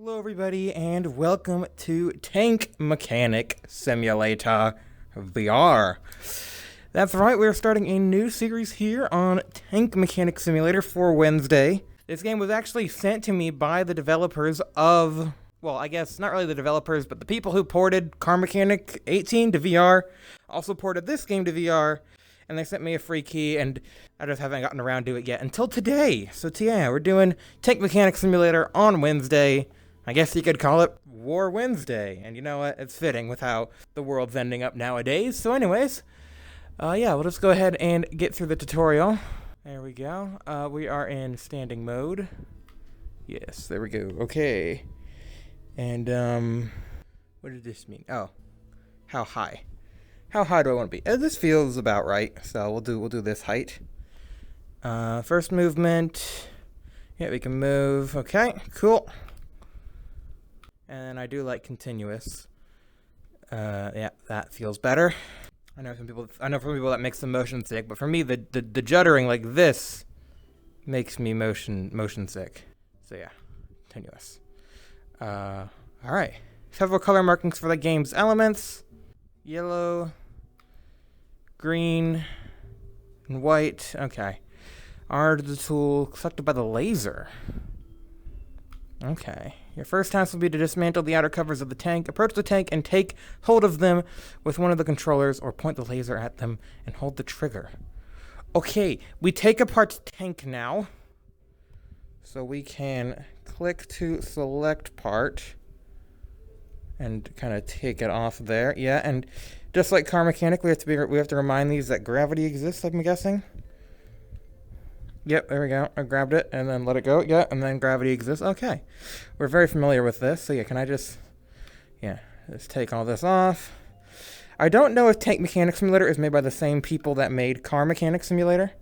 Hello everybody and welcome to Tank Mechanic Simulator VR. That's right, we're starting a new series here on Tank Mechanic Simulator for Wednesday. This game was actually sent to me by the developers of, well, I guess not really the developers, but the people who ported Car Mechanic 18 to VR, also ported this game to VR, and they sent me a free key, and I just haven't gotten around to it yet until today. So yeah, we're doing Tank Mechanic Simulator on Wednesday. I guess you could call it War Wednesday, and you know what? It's fitting with how the world's ending up nowadays. So anyways, yeah, we'll just go ahead and get through the tutorial. There we go. We are in standing mode. Yes, there we go. Okay. And, what did this mean? Oh, how high? How high do I want to be? This feels about right, so we'll do this height. First movement. Yeah, we can move. Okay, cool. And I do like continuous. Yeah, that feels better. I know for people that makes the motion sick, but for me, the juddering like this makes me motion sick. So yeah, continuous. All right. Several color markings for the game's elements: yellow, green, and white. Okay. R to the tool selected by the laser. Okay. Your first task will be to dismantle the outer covers of the tank. Approach the tank and take hold of them with one of the controllers, or point the laser at them and hold the trigger. Okay, we take apart the tank now. So we can click to select part and kind of take it off there. Yeah, and just like Car Mechanic, we have to remind these that gravity exists, I'm guessing. Yep, there we go. I grabbed it and then let it go. Yeah, and then gravity exists. Okay. We're very familiar with this. So yeah, can I just take all this off. I don't know if Tank Mechanic Simulator is made by the same people that made Car Mechanic Simulator.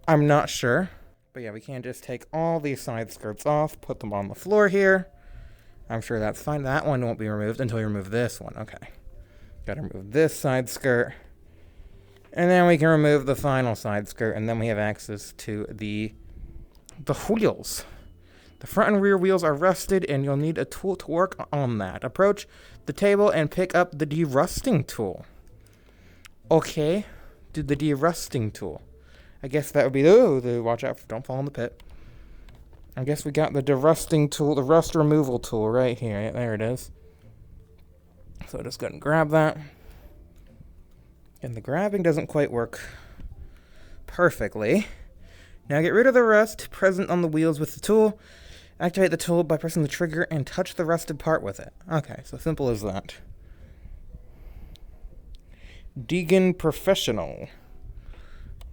I'm not sure. But yeah, we can just take all these side skirts off, put them on the floor here. I'm sure that's fine. That one won't be removed until we remove this one. Okay. Gotta remove this side skirt. And then we can remove the final side skirt, and then we have access to the wheels. The front and rear wheels are rusted, and you'll need a tool to work on that. Approach the table and pick up the derusting tool. Okay, do the derusting tool. I guess that would be watch out, don't fall in the pit. I guess we got the derusting tool, the rust removal tool right here. Yeah, there it is. So just go ahead and grab that. And the grabbing doesn't quite work perfectly. Now get rid of the rust present on the wheels with the tool. Activate the tool by pressing the trigger and touch the rusted part with it. Okay, so simple as that. Deegan Professional.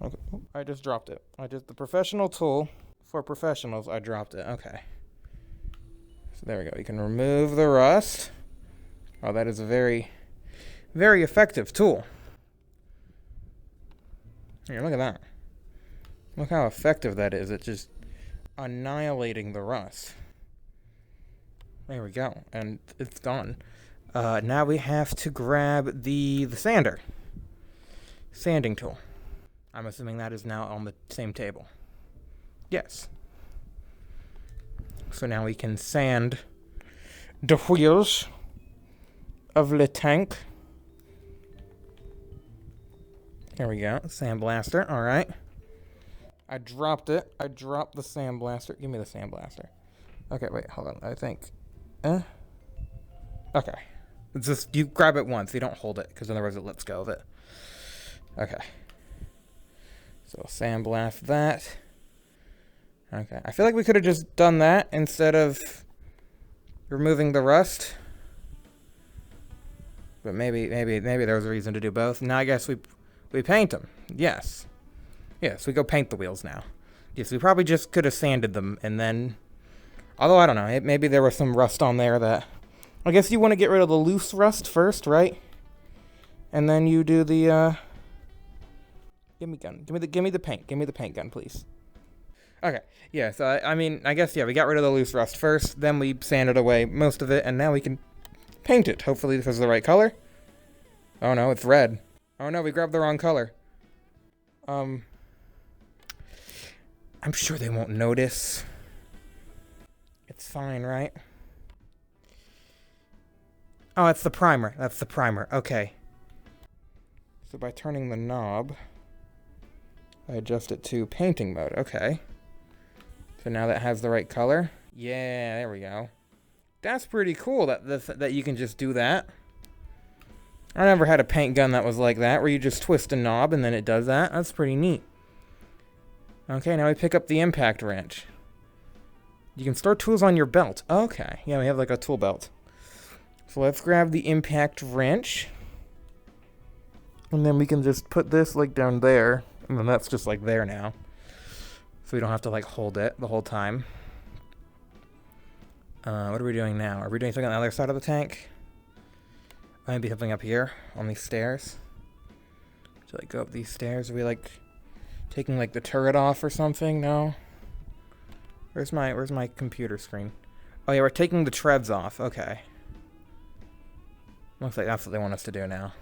Okay, I just dropped it. The professional tool for professionals, I dropped it. Okay. So there we go. You can remove the rust. Oh, that is a very, very effective tool. Here, look at that. Look how effective that is. It's just annihilating the rust. There we go. And it's gone. Now we have to grab the sander. Sanding tool. I'm assuming that is now on the same table. Yes. So now we can sand the wheels of the tank. Here we go. Sandblaster. All right. I dropped it. I dropped the sandblaster. Give me the sandblaster. Okay, wait. Hold on. I think. Okay. It's just, you grab it once. You don't hold it, because otherwise it lets go of it. Okay. So sandblast that. Okay. I feel like we could have just done that instead of removing the rust. But maybe there was a reason to do both. Now I guess we paint them. Yes. Yes, we go paint the wheels now. Yes, we probably just could have sanded them and then... Although, I don't know. Maybe there was some rust on there that... I guess you want to get rid of the loose rust first, right? And then you do the, Give me gun. Give me the paint. Give me the paint gun, please. Okay. Yeah, so, I mean, I guess, yeah, we got rid of the loose rust first. Then we sanded away most of it, and now we can paint it. Hopefully this is the right color. Oh, no, it's red. Oh no, we grabbed the wrong color. I'm sure they won't notice. It's fine, right? Oh, that's the primer. That's the primer. Okay. So by turning the knob, I adjust it to painting mode. Okay. So now that has the right color. Yeah, there we go. That's pretty cool that you can just do that. I never had a paint gun that was like that, where you just twist a knob and then it does that. That's pretty neat. Okay, now we pick up the impact wrench. You can store tools on your belt. Okay, yeah, we have like a tool belt. So let's grab the impact wrench. And then we can just put this like down there. And then that's just like there now. So we don't have to like hold it the whole time. What are we doing now? Are we doing something on the other side of the tank? Maybe something up here on these stairs. So like go up these stairs. Are we like taking like the turret off or something? No. Where's my computer screen? Oh yeah, we're taking the treads off. Okay. Looks like that's what they want us to do now.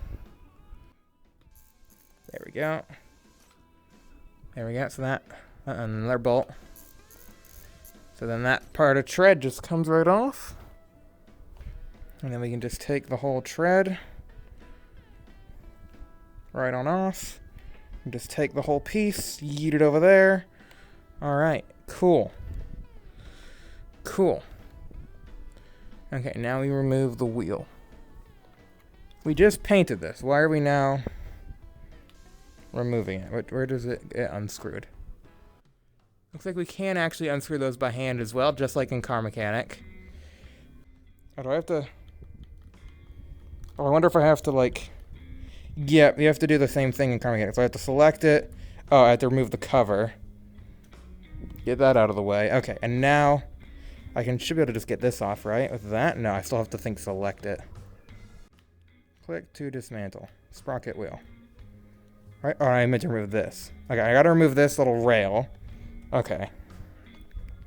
There we go. There we go. So that another bolt. So then that part of tread just comes right off. And then we can just take the whole tread right on off. And just take the whole piece, yeet it over there. Alright, cool. Cool. Okay, now we remove the wheel. We just painted this. Why are we now removing it? Where does it get unscrewed? Looks like we can actually unscrew those by hand as well, just like in Car Mechanic. Oh, do I have to... Oh, I wonder if I have to, like... Yeah, you have to do the same thing in Car Mechanic. So I have to select it. Oh, I have to remove the cover. Get that out of the way. Okay, and now I should be able to just get this off, right? With that? No, I still have to select it. Click to dismantle. Sprocket wheel. Right? Oh, I meant to remove this. Okay, I gotta remove this little rail. Okay.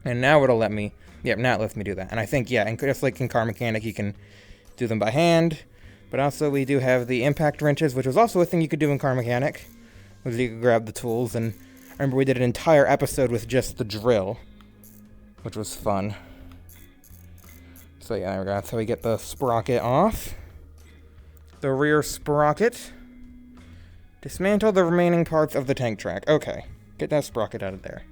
And now it'll let me... Yep, now it lets me do that. And I think, yeah, and just like in Car Mechanic, you can do them by hand. But also we do have the impact wrenches, which was also a thing you could do in Car Mechanic. Was you could grab the tools, and I remember we did an entire episode with just the drill, which was fun. So yeah, there we go. That's how we get the sprocket off. The rear sprocket. Dismantle the remaining parts of the tank track. Okay, get that sprocket out of there.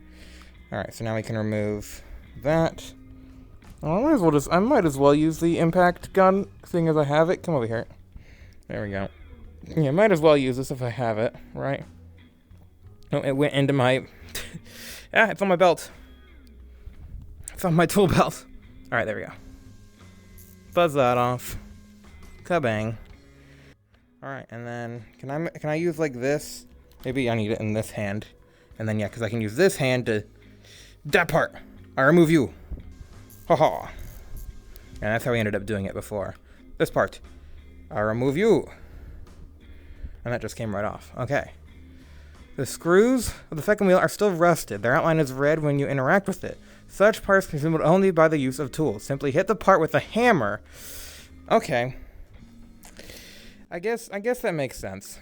Alright, so now we can remove that. Well, I might as well use the impact gun, seeing as I have it. Come over here. There we go. Yeah, might as well use this if I have it, right? Oh, it went into my... Ah, it's on my belt. It's on my tool belt. Alright, there we go. Buzz that off. Kabang. Alright, and then, can I use like this? Maybe I need it in this hand. And then, yeah, because I can use this hand to... That part! I remove you! Haha. And that's how we ended up doing it before. This part. I remove you. And that just came right off. Okay. The screws of the second wheel are still rusted. Their outline is red when you interact with it. Such parts can be removed only by the use of tools. Simply hit the part with a hammer. Okay. I guess that makes sense.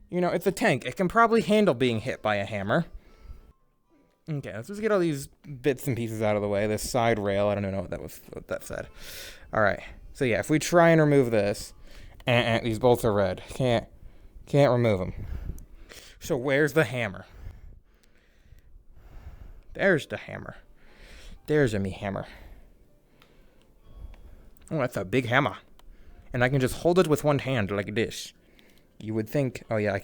You know, it's a tank. It can probably handle being hit by a hammer. Okay, let's just get all these bits and pieces out of the way. This side rail, I don't even know what that said. Alright, so yeah, if we try and remove this, these bolts are red. Can't remove them. So where's the hammer? There's the hammer. There's a me hammer. Oh, that's a big hammer. And I can just hold it with one hand like this. You would think, oh yeah, I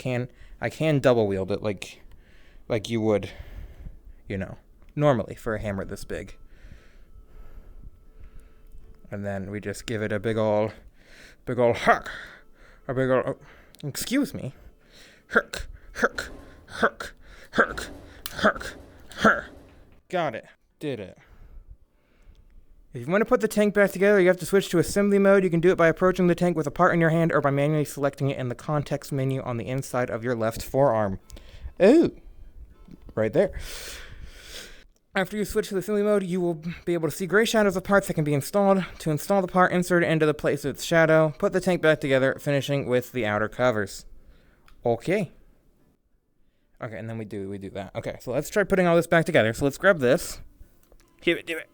can double wield it like you would, you know, normally for a hammer this big. And then we just give it a big ol' huck. A big ol', excuse me. Herk, herk, herk, herk, herk, herk. Got it. Did it. If you want to put the tank back together, you have to switch to assembly mode. You can do it by approaching the tank with a part in your hand or by manually selecting it in the context menu on the inside of your left forearm. Ooh. Right there. After you switch to the assembly mode, you will be able to see gray shadows of parts that can be installed. To install the part, insert it into the place of its shadow. Put the tank back together, finishing with the outer covers. Okay. Okay, and then we do that. Okay, so let's try putting all this back together. So let's grab this. Hit it,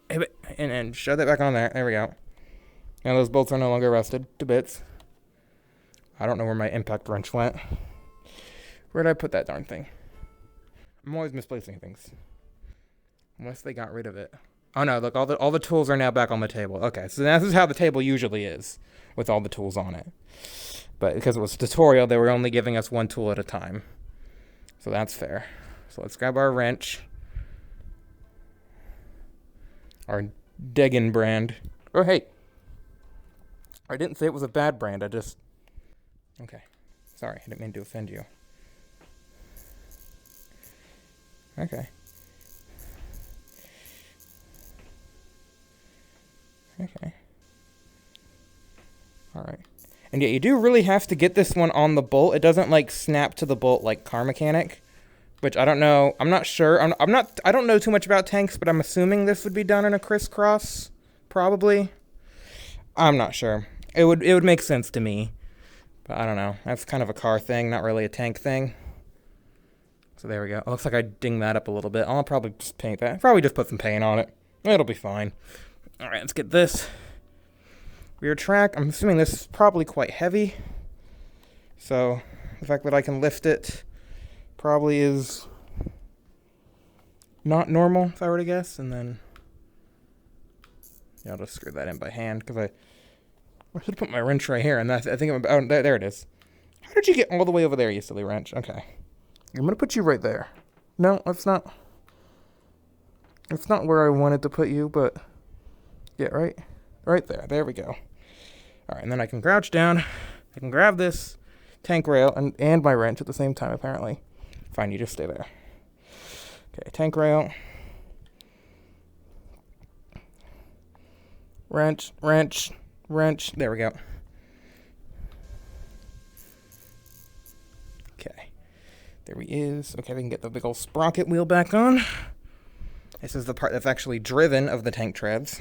and shove that back on there. There we go. And those bolts are no longer rusted to bits. I don't know where my impact wrench went. Where did I put that darn thing? I'm always misplacing things. Unless they got rid of it. Oh no, look, all the tools are now back on the table. Okay, so this is how the table usually is, with all the tools on it. But because it was a tutorial, they were only giving us one tool at a time. So that's fair. So let's grab our wrench. Our Degen brand. Oh, hey. I didn't say it was a bad brand, I just... Okay. Sorry, I didn't mean to offend you. Okay. Okay. Alright. And yeah, you do really have to get this one on the bolt. It doesn't, like, snap to the bolt like Car Mechanic. Which I don't know. I'm not sure. I don't know too much about tanks, but I'm assuming this would be done in a crisscross. Probably. I'm not sure. It would make sense to me. But I don't know. That's kind of a car thing, not really a tank thing. So there we go. It looks like I dinged that up a little bit. I'll probably just paint that. Probably just put some paint on it. It'll be fine. Alright, let's get this. Rear track. I'm assuming this is probably quite heavy. So the fact that I can lift it probably is not normal, if I were to guess. And then, yeah, I'll just screw that in by hand, because I should put my wrench right here, and I think I'm about, oh, there it is. How did you get all the way over there, you silly wrench? Okay. I'm going to put you right there. No, that's not where I wanted to put you, but, yeah, right there. There we go. Alright, and then I can crouch down. I can grab this tank rail and my wrench at the same time, apparently. Fine, you just stay there. Okay, tank rail. Wrench. There we go. Okay. There he is. Okay, we can get the big old sprocket wheel back on. This is the part that's actually driven of the tank treads.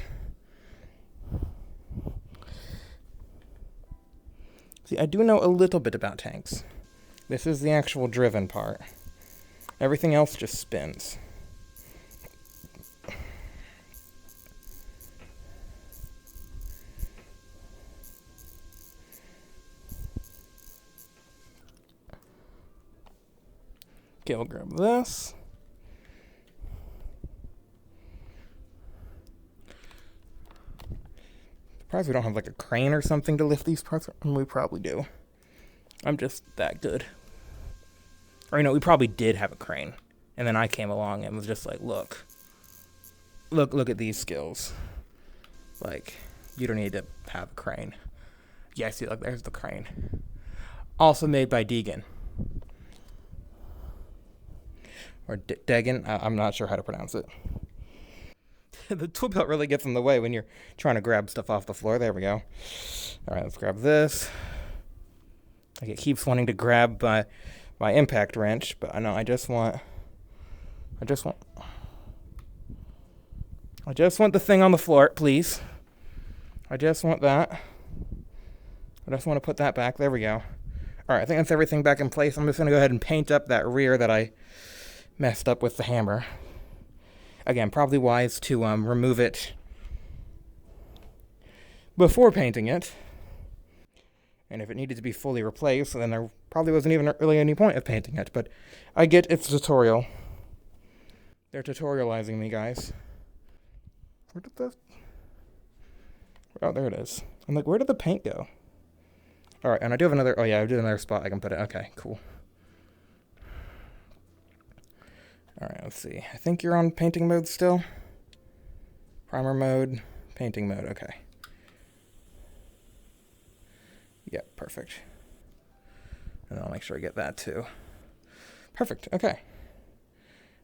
See, I do know a little bit about tanks. This is the actual driven part. Everything else just spins. Okay, we'll grab this. Surprised we don't have like a crane or something to lift these parts. We probably do. I'm just that good. Or, you know, we probably did have a crane. And then I came along and was just like, look at these skills. Like, you don't need to have a crane. Yeah, see, look, there's the crane. Also made by Degen. Or Degen, I'm not sure how to pronounce it. The tool belt really gets in the way when you're trying to grab stuff off the floor. There we go. All right, let's grab this. Like, it keeps wanting to grab my impact wrench, but I know I just want the thing on the floor, please. I just want that. I just want to put that back. There we go. All right, I think that's everything back in place. I'm just going to go ahead and paint up that rear that I messed up with the hammer. Again, probably wise to remove it before painting it. And if it needed to be fully replaced, then there probably wasn't even really any point of painting it. But I get it's a tutorial. They're tutorializing me, guys. Where did the... Oh, there it is. I'm like, where did the paint go? All right, and I do have another... Oh, yeah, I do have another spot I can put it. Okay, cool. All right, let's see. I think you're on painting mode still. Primer mode, painting mode. Okay. Yeah, perfect. And I'll make sure I get that too. Perfect. Okay.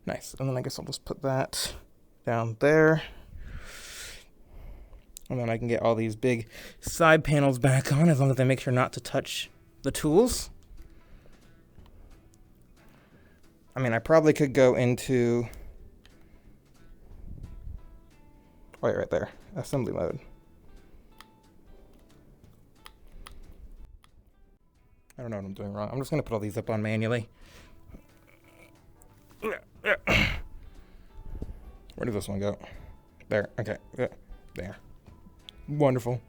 Nice. And then I guess I'll just put that down there. And then I can get all these big side panels back on as long as I make sure not to touch the tools. I mean, I probably could go into... Wait, right there. Assembly mode. I don't know what I'm doing wrong. I'm just going to put all these up on manually. Where did this one go? There. Okay. There. Wonderful.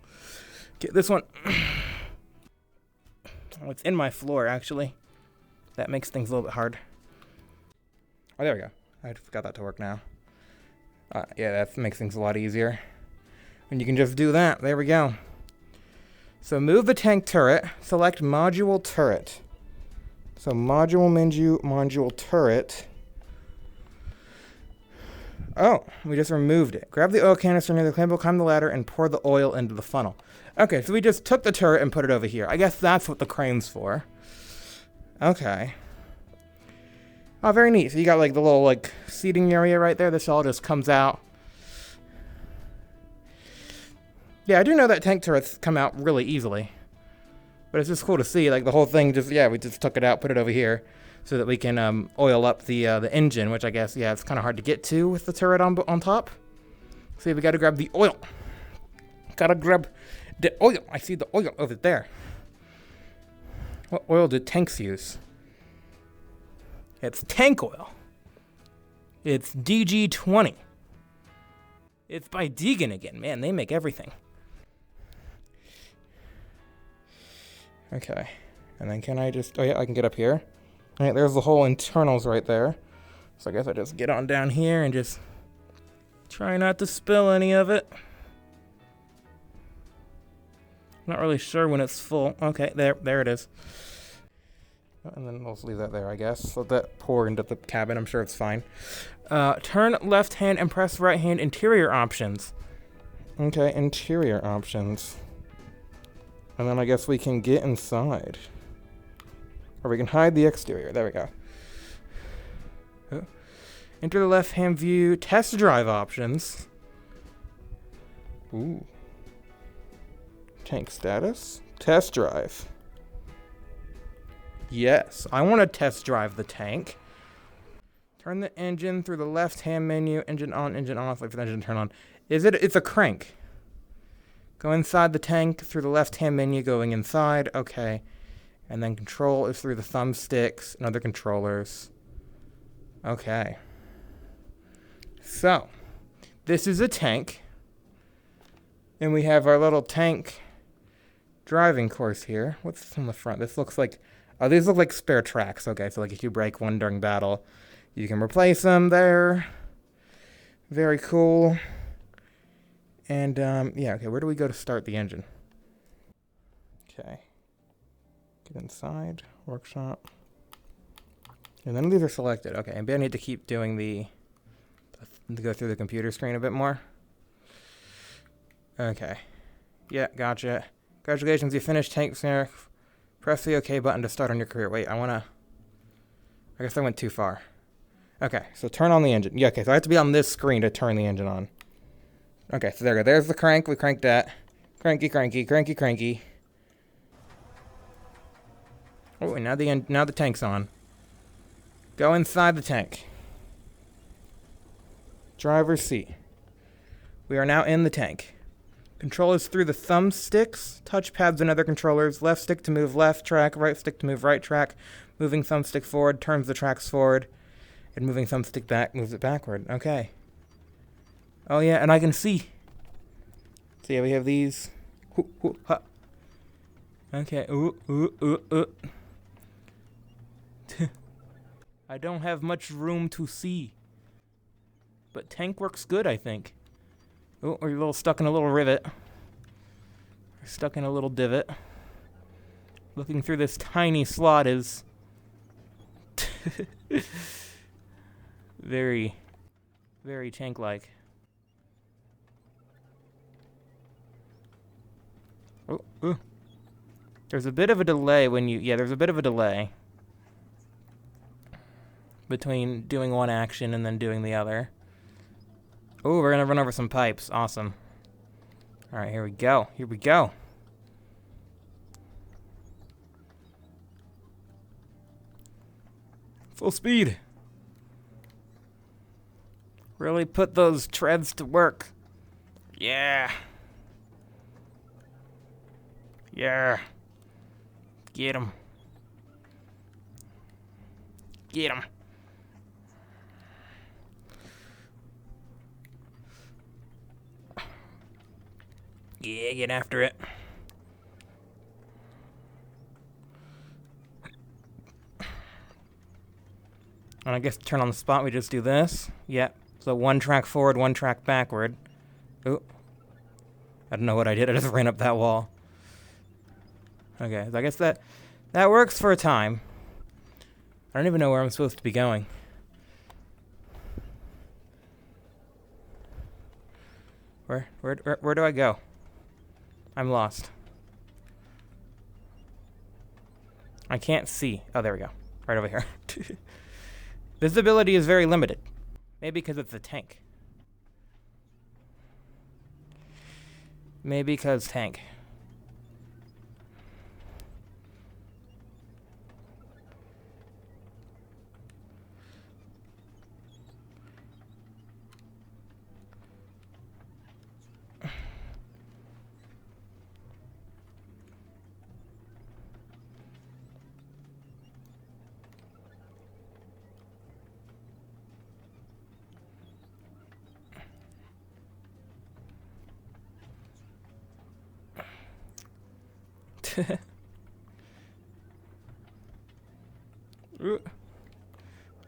Get this one. Oh, it's in my floor, actually. That makes things a little bit hard. Oh, there we go. I forgot that to work now. Yeah, that makes things a lot easier. And you can just do that. There we go. So move the tank turret. Select module turret. So module menu, module turret. Oh, we just removed it. Grab the oil canister near the clamp, climb the ladder, and pour the oil into the funnel. Okay, so we just took the turret and put it over here. I guess that's what the crane's for. Okay. Oh, very neat. So you got like the little like seating area right there. This all just comes out. Yeah, I do know that tank turrets come out really easily. But it's just cool to see, like the whole thing just, yeah, we just took it out, put it over here. So that we can oil up the engine, which I guess, yeah, it's kind of hard to get to with the turret on top. See, we gotta grab the oil. Gotta grab the oil. I see the oil over there. What oil do tanks use? It's tank oil. It's DG20. It's by Deegan again. Man, they make everything. Okay. And then can I just... Oh, yeah, I can get up here. All right, there's the whole internals right there. So I guess I just get on down here and just try not to spill any of it. Not really sure when it's full. Okay, there it is. And then we'll just leave that there, I guess. Let that pour into the cabin. I'm sure it's fine. Turn left hand and press right hand interior options. Okay, interior options. And then I guess we can get inside. Or we can hide the exterior. There we go. Enter the left hand view. Test drive options. Ooh. Tank status. Test drive. Yes, I want to test drive the tank. Turn the engine through the left-hand menu. Engine on, engine off. Wait for the engine to turn on. It's a crank. Go inside the tank through the left-hand menu, going inside. Okay. And then control is through the thumbsticks and other controllers. Okay. So, this is a tank. And we have our little tank driving course here. What's on the front? This looks like... Oh, these look like spare tracks. Okay, so like if you break one during battle, you can replace them there. Very cool. And, yeah, okay, where do we go to start the engine? Okay. Get inside, workshop. And none of these are selected. Okay, maybe I need to keep doing to go through the computer screen a bit more. Okay. Yeah, gotcha. Congratulations, you finished tank snare. Press the OK button to start on your career. Wait, I guess I went too far. Okay, so turn on the engine. Yeah, okay, so I have to be on this screen to turn the engine on. Okay, so there we go. There's the crank. We cranked that. Cranky, cranky, cranky, cranky. Oh, and now the tank's on. Go inside the tank. Driver's seat. We are now in the tank. Control is through the thumbsticks, touchpads, and other controllers. Left stick to move left track, right stick to move right track. Moving thumbstick forward turns the tracks forward. And moving thumbstick back moves it backward. Okay. Oh yeah, and I can see. So yeah, we have these. Okay. I don't have much room to see. But tank works good, I think. Oh, we're a little stuck in a little rivet. We're stuck in a little divot. Looking through this tiny slot is very, very tank-like. Oh, ooh. There's a bit of a delay when you... Yeah, there's a bit of a delay between doing one action and then doing the other. Oh, we're gonna run over some pipes. Awesome. Alright, here we go. Here we go. Full speed. Really put those treads to work. Yeah. Yeah. Get 'em. Get 'em. Yeah, get after it. And I guess to turn on the spot, we just do this. Yep. So 1 track forward, 1 track backward. Ooh. I don't know what I did. I just ran up that wall. Okay, so I guess that works for a time. I don't even know where I'm supposed to be going. Where do I go? I'm lost. I can't see. Oh, there we go. Right over here. Visibility is very limited. Maybe because it's a tank. Maybe because tank.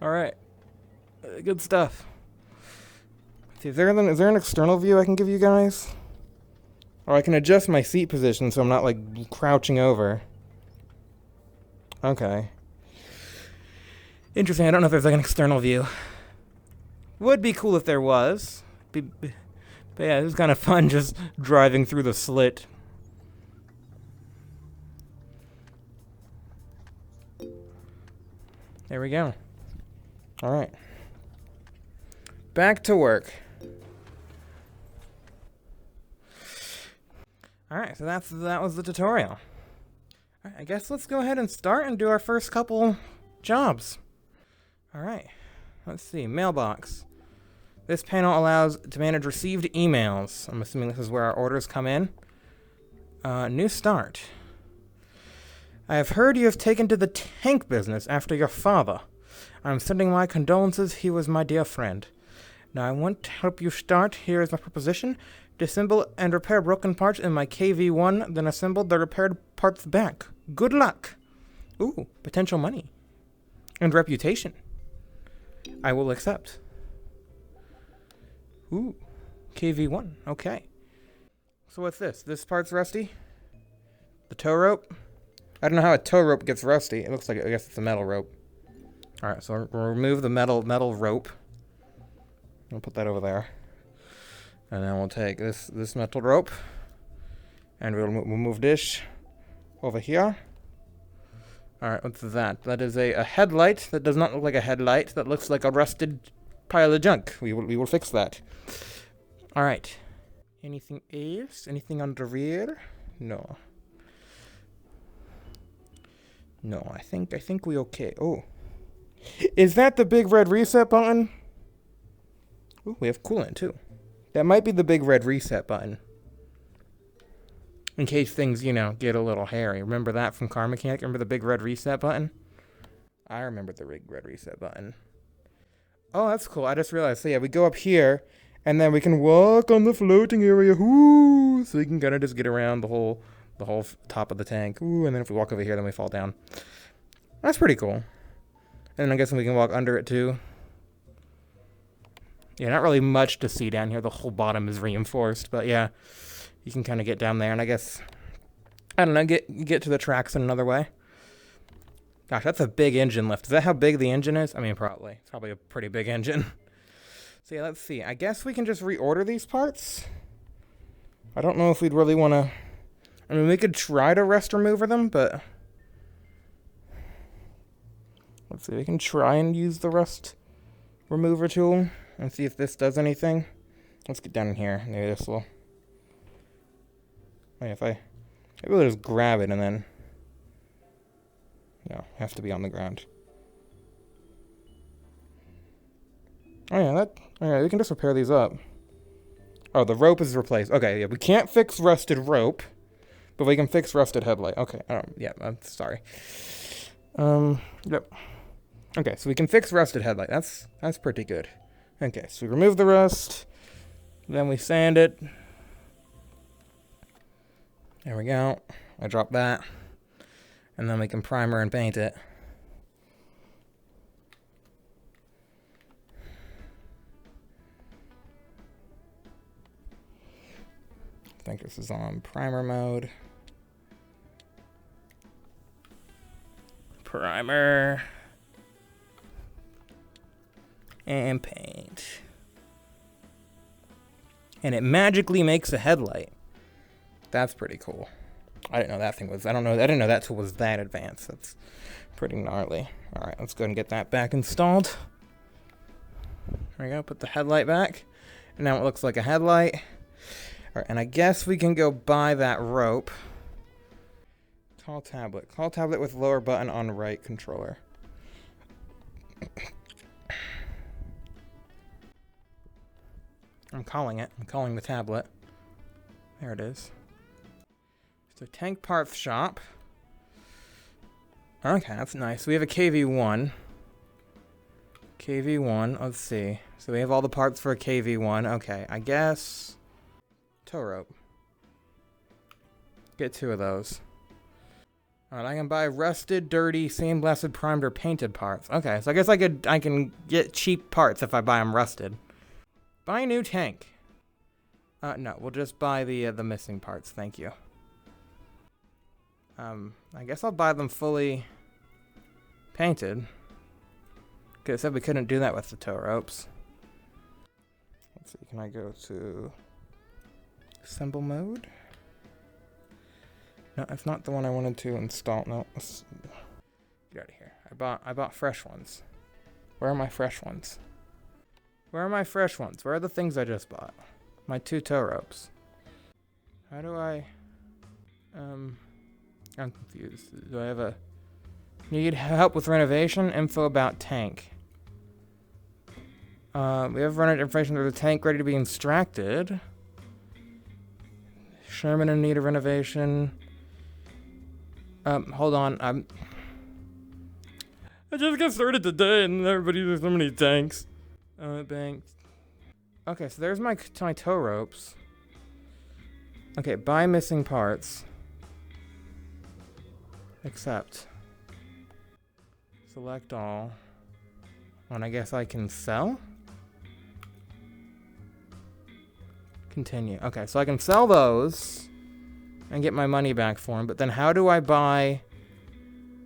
Alright. Good stuff. See, is there an external view I can give you guys? Or I can adjust my seat position so I'm not, like, crouching over. Okay. Interesting, I don't know if there's, like, an external view. Would be cool if there was. But yeah, it was kind of fun just driving through the slit. There we go. Alright. Back to work. Alright, so that was the tutorial. Alright, I guess let's go ahead and start and do our first couple jobs. Alright. Let's see. Mailbox. This panel allows to manage received emails. I'm assuming this is where our orders come in. New start. I have heard you have taken to the tank business after your father. I'm sending my condolences. He was my dear friend. Now I want to help you start. Here is my proposition. Disassemble and repair broken parts in my KV-1, then assemble the repaired parts back. Good luck. Ooh, potential money. And reputation. I will accept. Ooh, KV-1. Okay. So what's this? This part's rusty? The tow rope? I don't know how a tow rope gets rusty. It looks like, I guess it's a metal rope. Alright, so we'll remove the metal rope. We'll put that over there. And then we'll take this metal rope. And we'll move this over here. Alright, what's that? That is a headlight that does not look like a headlight. That looks like a rusted pile of junk. We will fix that. Alright. Anything else? Anything on the rear? No. No, I think we okay. Oh. Is that the big red reset button? Ooh, we have coolant too. That might be the big red reset button. In case things, you know, get a little hairy. Remember that from Car Mechanic? Remember the big red reset button? I remember the big red reset button. Oh, that's cool. I just realized. So yeah, we go up here, and then we can walk on the floating area. Ooh, so we can kind of just get around the whole top of the tank. Ooh, and then if we walk over here, then we fall down. That's pretty cool. And I guess we can walk under it too. Yeah, not really much to see down here. The whole bottom is reinforced, but yeah, you can kind of get down there. And I guess, I don't know, get to the tracks in another way. Gosh, that's a big engine lift. Is that how big the engine is? I mean, probably. It's probably a pretty big engine. So yeah, let's see. I guess we can just reorder these parts. I don't know if we'd really want to... I mean, we could try to rust remover them, but... Let's see, we can try and use the rust remover tool and see if this does anything. Let's get down in here. Maybe this will... Wait, if I... Maybe we'll just grab it and then... No, has to be on the ground. Oh yeah, alright, we can just repair these up. Oh, the rope is replaced. Okay, yeah, we can't fix rusted rope, but we can fix rusted headlight. Okay, yeah, I'm sorry. Yep. Okay, so we can fix rusted headlight. That's pretty good. Okay, so we remove the rust, then we sand it. There we go. I drop that. And then we can primer and paint it. I think this is on primer mode. Primer. And paint. And it magically makes a headlight. That's pretty cool. I didn't know that thing was, I didn't know that tool was that advanced. That's pretty gnarly. Alright, let's go ahead and get that back installed. There we go, put the headlight back. And now it looks like a headlight. Alright, and I guess we can go buy that rope. Call tablet. Call tablet with lower button on right controller. I'm calling it. I'm calling the tablet. There it is. So tank parts shop. Okay, that's nice. We have a KV1. KV1, let's see. So we have all the parts for a KV1. Okay, I guess tow rope. Get 2 of those. Alright, I can buy rusted, dirty, sandblasted, primed, or painted parts. Okay, so I guess I can get cheap parts if I buy them rusted. Buy a new tank. No, we'll just buy the missing parts, thank you. I guess I'll buy them fully painted. Because it said we couldn't do that with the tow ropes. Let's see, can I go to assemble mode? No, that's not the one I wanted to install. No, get out of here. I bought fresh ones. Where are my fresh ones? Where are my fresh ones? Where are the things I just bought? My 2 tow ropes. How do I... I'm confused. Do I have a... Need help with renovation? Info about tank. We have run information for the tank ready to be extracted. Sherman in need of renovation. Hold on. I just got started today and everybody there's so many tanks. Banks. Okay, so there's my tow ropes. Okay, buy missing parts. Accept. Select all. And I guess I can sell? Continue. Okay, so I can sell those and get my money back for them, but then how do I buy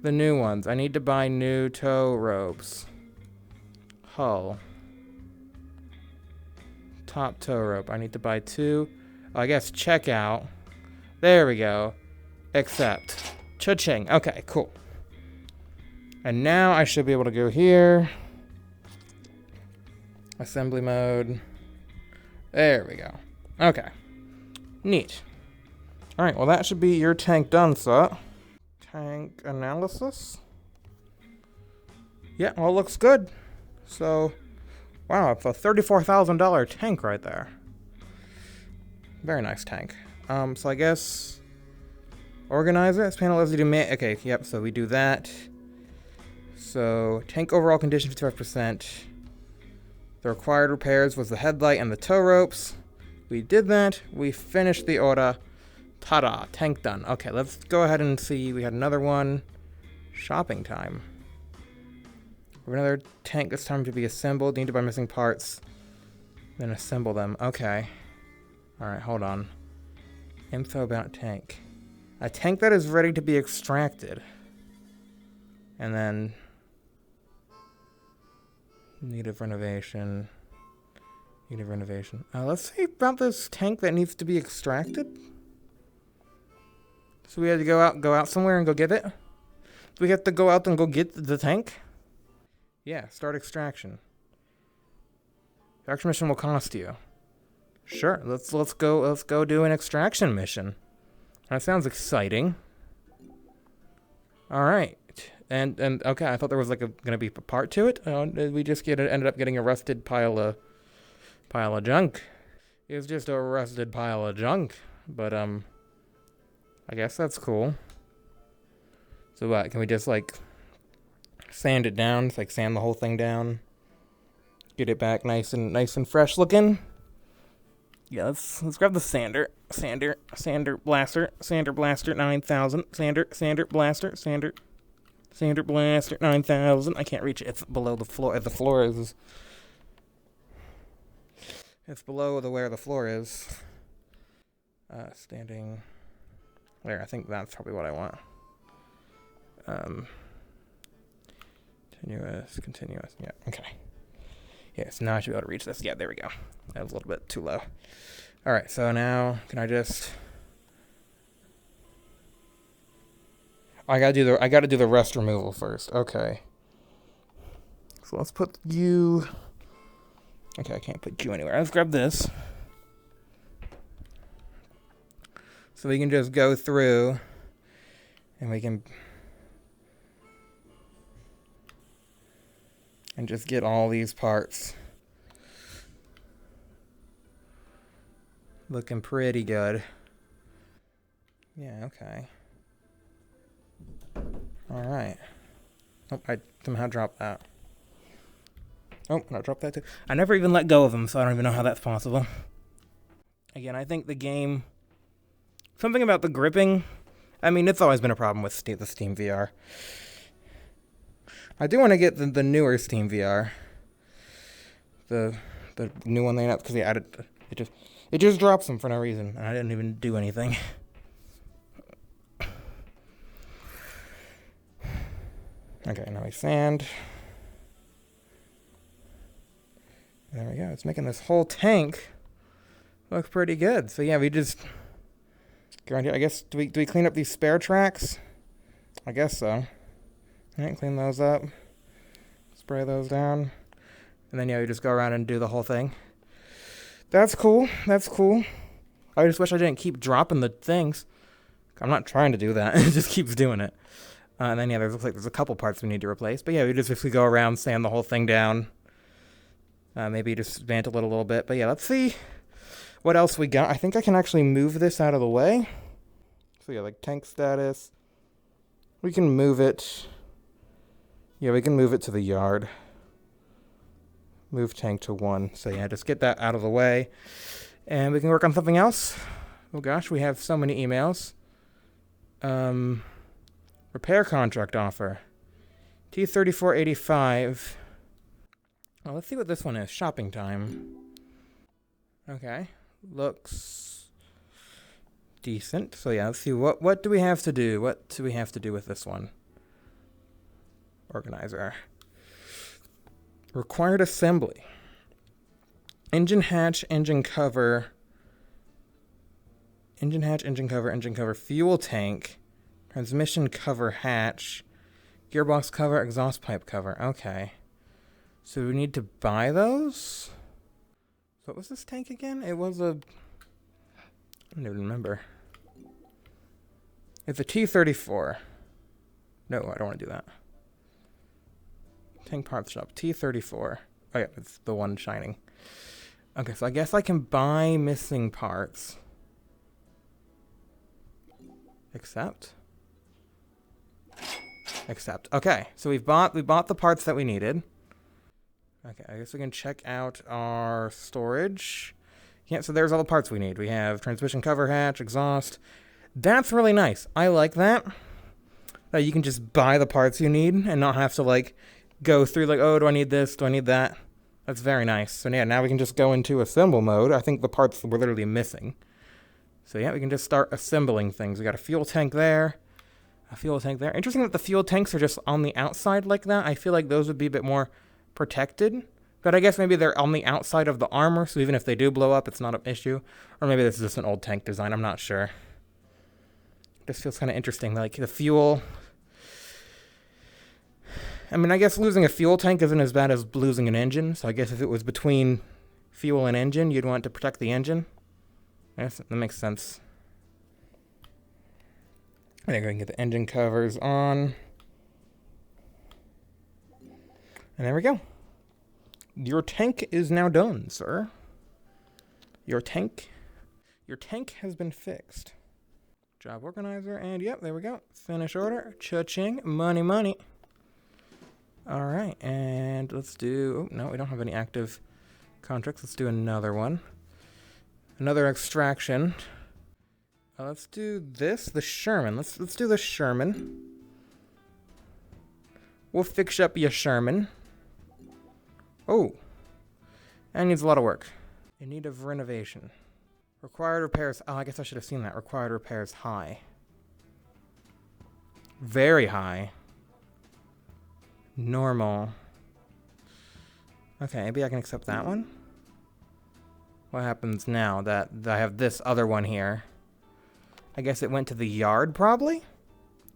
the new ones? I need to buy new tow ropes. Hull. Top tow rope. I need to buy 2. I guess checkout. There we go. Accept. Cha-ching. Okay, cool. And now I should be able to go here. Assembly mode. There we go. Okay. Neat. Alright, well that should be your tank done, sir. Tank analysis. Yeah, well it looks good. So... Wow, it's a $34,000 tank right there. Very nice tank. So I guess organizer. This panel allows you to okay, yep, so we do that. So tank overall condition 55%. The required repairs was the headlight and the tow ropes. We did that. We finished the order. Ta-da, tank done. Okay, let's go ahead and see. We had another one. Shopping time. Another tank this time to be assembled. Need to buy missing parts. Then assemble them. Okay. Alright, hold on. Info about tank. A tank that is ready to be extracted. And then... Need of renovation. Need of renovation. Let's see about this tank that needs to be extracted. So we had to go out somewhere and go get it? Do we have to go out and go get the tank? Yeah, start extraction. Extraction mission will cost you. Sure, let's go do an extraction mission. That sounds exciting. All right, and okay, I thought there was like gonna be a part to it. We just ended up getting a rusted pile of junk. It was just a rusted pile of junk, but I guess that's cool. So what? Can we just like sand it down? It's like sand the whole thing down. Get it back nice and fresh looking. Yeah, let's grab the Sander Blaster 9000, Sander Blaster 9000. I can't reach it. It's below the floor. The floor is. It's below where the floor is. Standing. There, I think that's probably what I want. Continuous. Yeah, okay. Yes, now I should be able to reach this. Yeah, there we go. That was a little bit too low. All right, so now can I just? I gotta do the rust removal first. Okay. So let's put you. Okay, I can't put you anywhere. Let's grab this. So we can just go through, and we can. And just get all these parts looking pretty good. Yeah, okay. Alright. Oh, I somehow dropped that. Oh, I dropped that too. I never even let go of them, so I don't even know how that's possible. Again, I think the game... Something about the gripping... I mean, it's always been a problem with the Steam VR. I do want to get the newer Steam VR, the new one they announced, because they added it just drops them for no reason, and I didn't even do anything. Okay, now we sand. There we go. It's making this whole tank look pretty good. So yeah, we just I guess do we clean up these spare tracks? I guess so. Alright, clean those up, spray those down, and then yeah, we just go around and do the whole thing. That's cool, that's cool. I just wish I didn't keep dropping the things. I'm not trying to do that, it just keeps doing it. And then yeah, looks like there's a couple parts we need to replace, but yeah, we just basically go around, sand the whole thing down. Maybe just mantle it a little bit, but yeah, let's see what else we got. I think I can actually move this out of the way. So yeah, like tank status. We can move it. Yeah, we can move it to the yard. Move tank to 1. So yeah, just get that out of the way. And we can work on something else. Oh gosh, we have so many emails. Repair contract offer. T3485. Well, let's see what this one is. Shopping time. Okay. Looks decent. So yeah, let's see what do we have to do? What do we have to do with this one? Organizer. Required assembly. Engine hatch, engine cover. Engine hatch, engine cover, fuel tank. Transmission cover hatch. Gearbox cover, exhaust pipe cover. Okay. So we need to buy those? What was this tank again? It was a... I don't even remember. It's a T34. No, I don't want to do that. Tank parts shop. T34. Oh yeah, it's the one shining. Okay, so I guess I can buy missing parts. Accept. Okay, so we bought the parts that we needed. Okay, I guess we can check out our storage. Yeah, so there's all the parts we need. We have transmission cover hatch, exhaust. That's really nice. I like that. That you can just buy the parts you need and not have to like go through like, oh, do I need this? Do I need that? That's very nice. So yeah, now we can just go into assemble mode. I think the parts were literally missing. So yeah, we can just start assembling things. We got a fuel tank there. A fuel tank there. Interesting that the fuel tanks are just on the outside like that. I feel like those would be a bit more protected. But I guess maybe they're on the outside of the armor, so even if they do blow up, it's not an issue. Or maybe this is just an old tank design. I'm not sure. This feels kind of interesting. Like the fuel... I mean, I guess losing a fuel tank isn't as bad as losing an engine. So I guess if it was between fuel and engine, you'd want to protect the engine. Yes, that makes sense. I think we can get the engine covers on. And there we go. Your tank is now done, sir. Your tank has been fixed. Job organizer, and yep, there we go. Finish order. Cha-ching. Money, money. All right, and let's do... Oh, no, we don't have any active contracts. Let's do another one. Another extraction. Let's do this, the Sherman. Let's do the Sherman. We'll fix up your Sherman. Oh. That needs a lot of work. In need of renovation. Required repairs. Oh, I guess I should have seen that. Required repairs high. Very high. Normal. Okay, maybe I can accept that one. What happens now that I have this other one here? I guess it went to the yard, probably?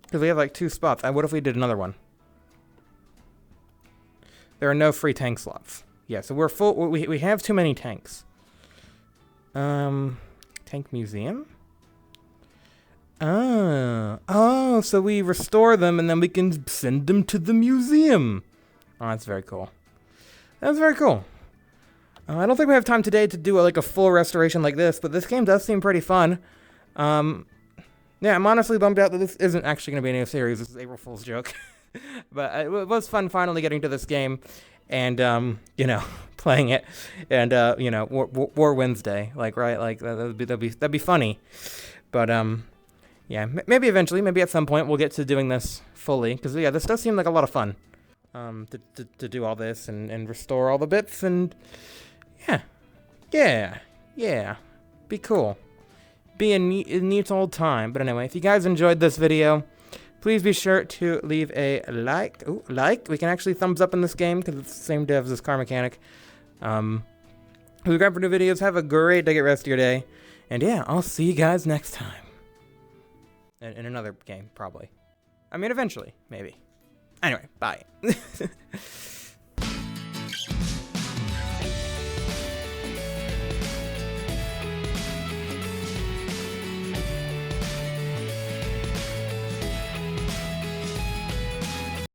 Because we have like 2 spots. What if we did another one? There are no free tank slots. Yeah, so we're full. We have too many tanks. Tank museum? Oh, so we restore them and then we can send them to the museum. Oh, that's very cool. That's very cool. I don't think we have time today to do a full restoration like this, but this game does seem pretty fun. Yeah, I'm honestly bummed out that this isn't actually going to be a new series. This is April Fool's joke. But it was fun finally getting to this game and, playing it. And, War Wednesday, right? That'd be funny. But, yeah, maybe eventually, maybe at some point we'll get to doing this fully. Because, yeah, this does seem like a lot of fun. To do all this and restore all the bits and, yeah, be cool. Be a neat old time. But anyway, if you guys enjoyed this video, please be sure to leave a like. Ooh, like. We can actually thumbs up in this game because it's the same devs as Car Mechanic. Subscribe for new videos. Have a great day. Get rest of your day. And yeah, I'll see you guys next time. In another game, probably. I mean, eventually, maybe. Anyway, bye.